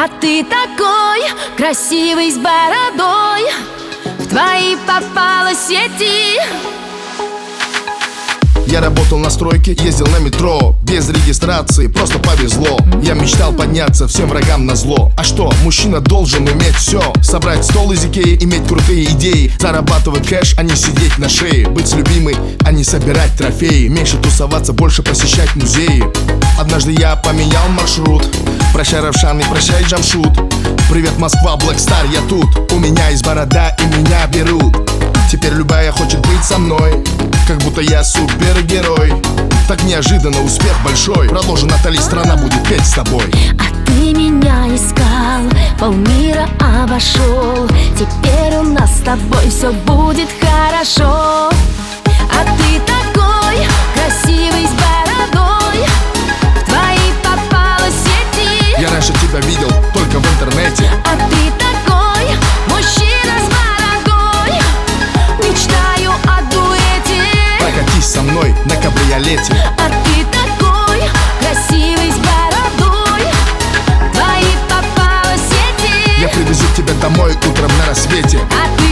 А ты такой красивый с бородой, в твои попала сети. Я работал на стройке, ездил на метро, без регистрации, просто повезло. Я мечтал подняться всем врагам назло. А что, мужчина должен уметь все: собрать стол из Икеи, иметь крутые идеи, зарабатывать кэш, а не сидеть на шее, быть с любимой, а не собирать трофеи, меньше тусоваться, больше посещать музеи. Однажды я поменял маршрут. Прощай, Равшан, и прощай, Джамшут. Привет, Москва, Black Star, я тут. У меня есть борода и меня берут. Теперь любая хочет быть со мной, как будто я супергерой. Так неожиданно успех большой. Продолжи, Натали, страна будет петь с тобой. А ты меня искал, полмира обошел. Теперь у нас с тобой все будет хорошо. А ты такой красивый с бородой, в твои попала сети. Я раньше тебя видел только в интернете. А ты такой мужчина с бородой, мечтаю о дуэте. Прокатись со мной на кабриолете. А ты такой красивый с бородой, в твои попала сети. Я привезу тебя домой утром на рассвете. А ты